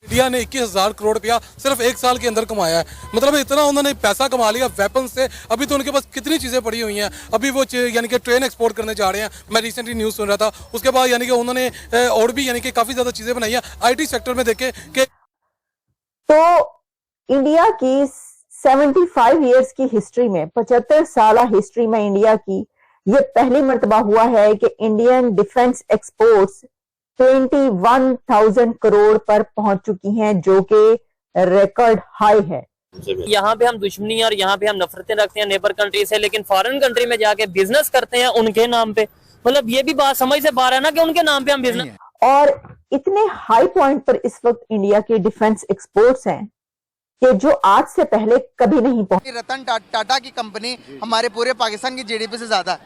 India ने 21,000 करोड़ रुपया सिर्फ एक साल के अंदर कमाया है। मतलब इतना उन्होंने पैसा कमा लिया वेपन से। अभी तो उनके पास कितनी चीज़ें पड़ी हुई हैं। अभी वो यानी कि ट्रेन एक्सपोर्ट करने जा रहे हैं। मैं रिसेंटली न्यूज़ सुन रहा था। उसके बाद यानी कि उन्होंने और भी यानी कि काफ़ी ज़्यादा चीज़ें बनाई हैं IT सेक्टर में। देखे कि तो इंडिया की 75 ईयर्स की हिस्ट्री में, 75 साल हिस्ट्री में इंडिया की ये पहली मर्तबा हुआ है कि इंडियन डिफेंस एक्सपोर्ट्स 21,000 करोड़ पर पहुंच चुकी हैं, जो कि रिकॉर्ड हाई है। यहाँ पे हम दुश्मनी और यहाँ पे हम नफरतें रखते हैं नेबर कंट्री से, लेकिन फॉरेन कंट्री में जाके बिजनेस करते हैं उनके नाम पे। मतलब ये भी बात समझ से बाहर है ना कि उनके नाम पे हम बिजनेस। और इतने हाई पॉइंट पर इस वक्त इंडिया के डिफेंस एक्सपोर्ट्स हैं कि जो आज से पहले कभी नहीं पहुंचे। रतन टाटा की कंपनी हमारे पूरे पाकिस्तान की जीडीपी से ज्यादा है।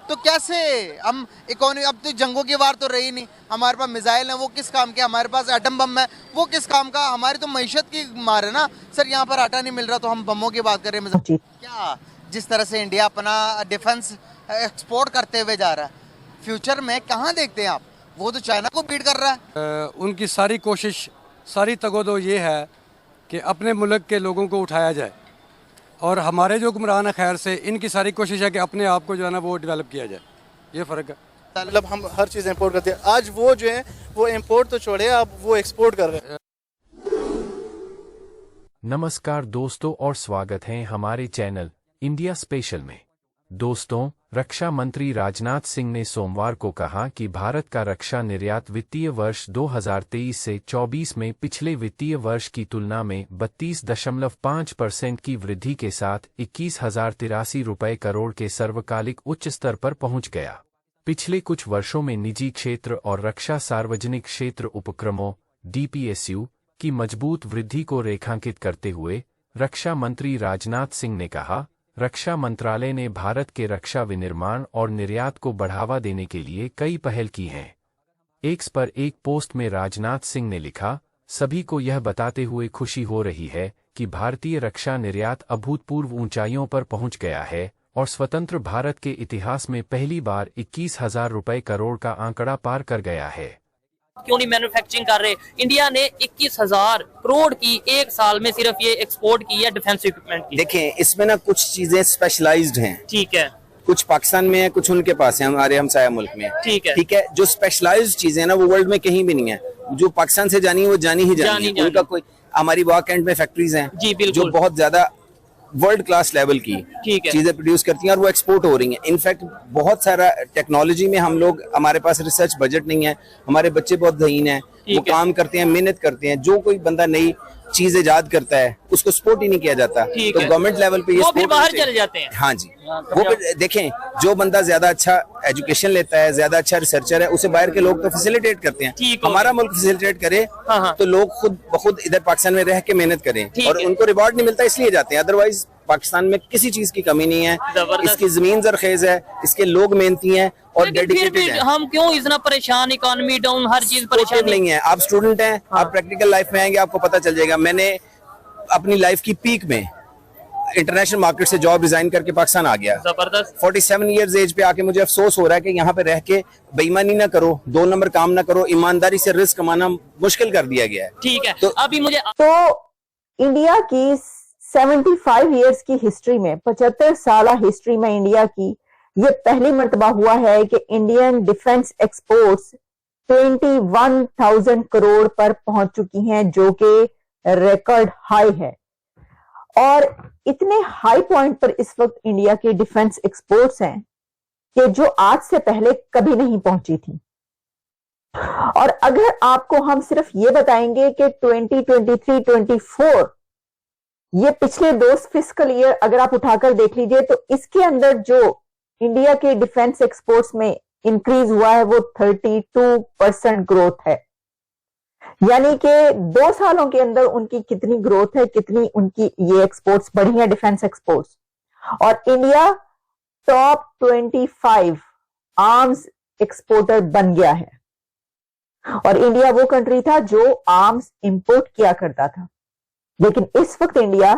तो कैसे हम इकोनॉमी, अब तो जंगों की वार तो रही नहीं, हमारे पास मिसाइल है वो किस काम के, हमारे पास एटम बम है वो किस काम का, हमारी तो मईशत की मार है ना सर। यहाँ पर आटा नहीं मिल रहा तो हम बमों की बात कर रहे हैं। क्या जिस तरह से इंडिया अपना डिफेंस एक्सपोर्ट करते हुए जा रहा है, फ्यूचर में कहाँ देखते हैं आप? वो तो चाइना को बीट कर रहा है। उनकी सारी कोशिश, सारी तगोदो ये है कि अपने मुल्क के लोगों को उठाया जाए, और हमारे जो हुक्मरान खैर से इनकी सारी कोशिश है कि अपने आप को जो है ना वो डेवलप किया जाए। ये फ़र्क है। मतलब हम हर चीज़ इंपोर्ट करते हैं। आज वो जो है वो इंपोर्ट तो छोड़े, अब वो एक्सपोर्ट कर रहे हैं। नमस्कार दोस्तों और स्वागत है हमारे चैनल इंडिया स्पेशल में। दोस्तों, रक्षा मंत्री राजनाथ सिंह ने सोमवार को कहा कि भारत का रक्षा निर्यात वित्तीय वर्ष 2023 से 24 में पिछले वित्तीय वर्ष की तुलना में 32.5% की वृद्धि के साथ 21,083 रुपये करोड़ के सर्वकालिक उच्च स्तर पर पहुंच गया। पिछले कुछ वर्षों में निजी क्षेत्र और रक्षा सार्वजनिक क्षेत्र उपक्रमों DPSU की मजबूत वृद्धि को रेखांकित करते हुए रक्षा मंत्री राजनाथ सिंह ने कहा, रक्षा मंत्रालय ने भारत के रक्षा विनिर्माण और निर्यात को बढ़ावा देने के लिए कई पहल की हैं। एक्स पर एक पोस्ट में राजनाथ सिंह ने लिखा, सभी को यह बताते हुए खुशी हो रही है कि भारतीय रक्षा निर्यात अभूतपूर्व ऊंचाइयों पर पहुंच गया है और स्वतंत्र भारत के इतिहास में पहली बार 21,000 रुपये करोड़ का आंकड़ा पार कर गया है। क्यों नहीं मैन्युफैक्चरिंग कर रहे? इंडिया ने 21,000 करोड़ की एक साल में सिर्फ ये एक्सपोर्ट की है डिफेंस इक्विपमेंट की। देखें, इसमें ना कुछ चीजें स्पेशलाइज्ड हैं। ठीक है। कुछ पाकिस्तान में है, कुछ उनके पास है, हमारे हमसाया मुल्क में। ठीक है। ठीक है। जो स्पेशलाइज्ड चीजें ना वो वर्ल्ड में कहीं भी नहीं है। जो पाकिस्तान से जानी है वो जानी ही जानी है। उनका कोई, हमारी वाक एंड में फैक्ट्रीज हैं जो बहुत ज्यादा वर्ल्ड क्लास लेवल की चीजें प्रोड्यूस करती हैं और वो एक्सपोर्ट हो रही हैं। इनफैक्ट बहुत सारा टेक्नोलॉजी में हम लोग, हमारे पास रिसर्च बजट नहीं है, हमारे बच्चे बहुत ज़हीन हैं, वो काम करते हैं, मेहनत करते हैं। जो कोई बंदा नई चीज ईजाद करता है उसको सपोर्ट ही नहीं किया जाता, तो गवर्नमेंट लेवल पे ये वो फिर बाहर चले जाते हैं। हाँ जी, वो फिर देखें, जो बंदा ज्यादा अच्छा एजुकेशन लेता है, ज्यादा अच्छा रिसर्चर है, उसे बाहर के लोग तो फैसिलिटेट करते हैं। हमारा मुल्क फैसिलिटेट करे तो लोग खुद ब खुद इधर पाकिस्तान में रह के मेहनत करें और उनको रिवॉर्ड नहीं मिलता इसलिए जाते हैं। अदरवाइज पाकिस्तान में किसी चीज की कमी नहीं है। इसकी जमीन जरखेज है, इसके लोग मेहनती हैं और डेडिकेटेड हैं। हम क्यों इतना परेशान, इकोनॉमी डाउन, हर चीज परेशान नहीं है। आप स्टूडेंट हैं, आप प्रैक्टिकल लाइफ में आएंगे आपको पता चल जाएगा। मैंने अपनी लाइफ की पीक में इंटरनेशनल मार्केट से जॉब रिजाइन करके पाकिस्तान आ गया। जबरदस्त। 47 इयर्स एज पे आके मुझे अफसोस हो रहा है कि यहाँ पे रह के बेईमानी ना करो, 2 नंबर काम ना करो, ईमानदारी से रिस्क कमाना मुश्किल कर दिया गया है। ठीक है। तो अभी मुझे इंडिया की 75 ईयर्स की हिस्ट्री में, 75 साल हिस्ट्री में इंडिया की ये पहली मर्तबा हुआ है कि इंडियन डिफेंस एक्सपोर्ट्स 21,000 करोड़ पर पहुंच चुकी हैं, जो कि रिकॉर्ड हाई है। और इतने हाई पॉइंट पर इस वक्त इंडिया के डिफेंस एक्सपोर्ट्स हैं कि जो आज से पहले कभी नहीं पहुंची थी। और अगर आपको हम सिर्फ ये बताएंगे कि 2023-24 ये पिछले 2 फिस्कल ईयर अगर आप उठाकर देख लीजिए तो इसके अंदर जो इंडिया के डिफेंस एक्सपोर्ट्स में इंक्रीज हुआ है वो 32% ग्रोथ है। यानी कि 2 सालों के अंदर उनकी कितनी ग्रोथ है, कितनी उनकी ये एक्सपोर्ट्स बढ़ी है, डिफेंस एक्सपोर्ट्स। और इंडिया टॉप 25 आर्म्स एक्सपोर्टर बन गया है। और इंडिया वो कंट्री था जो आर्म्स इंपोर्ट किया करता था, लेकिन इस वक्त इंडिया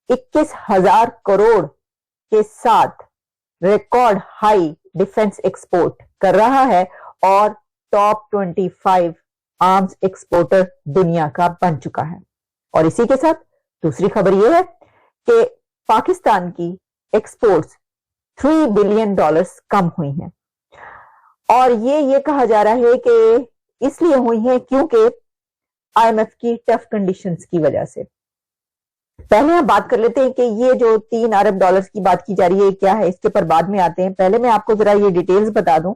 21,000 करोड़ के साथ रिकॉर्ड हाई डिफेंस एक्सपोर्ट कर रहा है और टॉप 25 आर्म्स एक्सपोर्टर दुनिया का बन चुका है। और इसी के साथ दूसरी खबर यह है कि पाकिस्तान की एक्सपोर्ट्स $3 बिलियन कम हुई हैं। और ये कहा जा रहा है कि इसलिए हुई है क्योंकि IMF की टफ कंडीशंस की वजह से। पहले हम बात कर लेते हैं कि ये जो $3 अरब की बात की जा रही है क्या है, इसके ऊपर बाद में आते हैं। पहले मैं आपको जरा ये डिटेल्स बता दूं,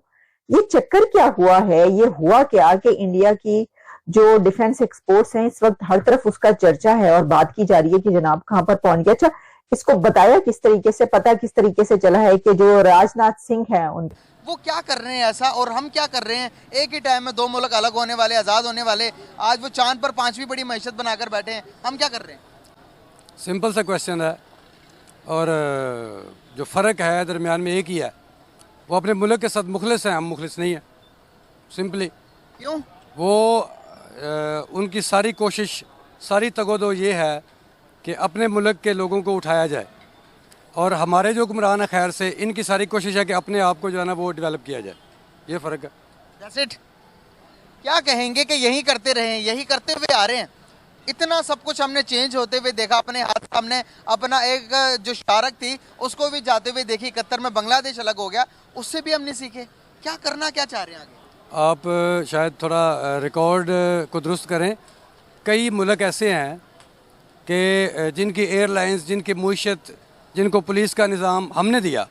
ये चक्कर क्या हुआ है। ये हुआ क्या कि इंडिया की जो डिफेंस एक्सपोर्ट्स हैं इस वक्त हर तरफ उसका चर्चा है और बात की जा रही है कि जनाब कहां पर पहुंच गया। अच्छा, इसको बताया किस तरीके से, पता किस तरीके से चला है कि जो राजनाथ सिंह है उन वो क्या कर रहे हैं ऐसा और हम क्या कर रहे हैं। एक ही टाइम में दो मुल्क अलग होने वाले, आज़ाद होने वाले, आज वो चांद पर 5वीं बड़ी मईशत बनाकर बैठे हैं, हम क्या कर रहे हैं। सिंपल सा क्वेश्चन है और जो फ़र्क है दरमियान में एक ही है, वो अपने मुल्क के साथ मुखलिस हैं, हम मुखलिस नहीं हैं। सिंपली क्यों? वो उनकी सारी कोशिश, सारी तगोदो ये है कि अपने मुल्क के लोगों को उठाया जाए और हमारे जो हुक्मरान खैर से इनकी सारी कोशिश है कि अपने आप को जो है ना वो डेवलप किया जाए। ये फ़र्क है। That's it। क्या कहेंगे कि यही करते रहे, यही करते हुए आ रहे हैं। इतना सब कुछ हमने चेंज होते हुए देखा अपने हाथ सामने। अपना एक जो शारक थी उसको भी जाते हुए देखी, 71 में बांग्लादेश अलग हो गया, उससे भी हमने सीखे। क्या करना क्या चाह रहे हैं आगे? आप शायद थोड़ा रिकॉर्ड को दुरुस्त करें। कई मुल्क ऐसे हैं कि जिनकी एयरलाइंस, जिनकी मुईशत, जिनको पुलिस का निज़ाम हमने दिया,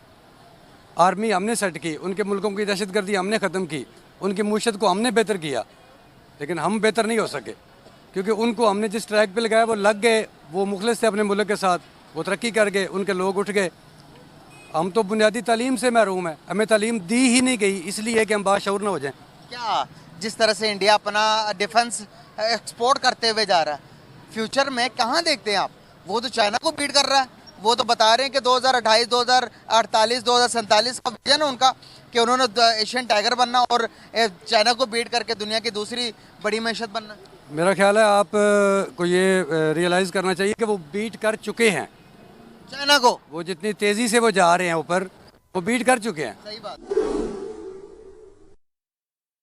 आर्मी हमने सेट की, उनके मुल्कों की दहशतगर्दी हमने ख़त्म की, उनकी मुईशत को हमने बेहतर किया, लेकिन हम बेहतर नहीं हो सके क्योंकि उनको हमने जिस ट्रैक पे लगाया वो लग गए, वो मुखलिस थे अपने मुल्क के साथ, वो तरक्की कर गए, उनके लोग उठ गए। हम तो बुनियादी तालीम से महरूम हैं, हमें तालीम दी ही नहीं गई, इसलिए कि हम बाशऊर ना हो जाएं। क्या जिस तरह से इंडिया अपना डिफेंस एक्सपोर्ट करते हुए जा रहा है, फ्यूचर में कहाँ देखते हैं आप? वो तो चाइना को बीट कर रहा है। वो तो बता रहे हैं कि 2028, 2048, 2047 का विजन है उनका कि उन्होंने एशियन टाइगर बनना और चाइना को बीट करके दुनिया की दूसरी बड़ी मैशत बनना। मेरा ख्याल है आप को ये रियलाइज़ करना चाहिए कि वो बीट कर चुके हैं चाइना को। वो जितनी तेज़ी से वो जा रहे हैं ऊपर, वो बीट कर चुके हैं। सही बात।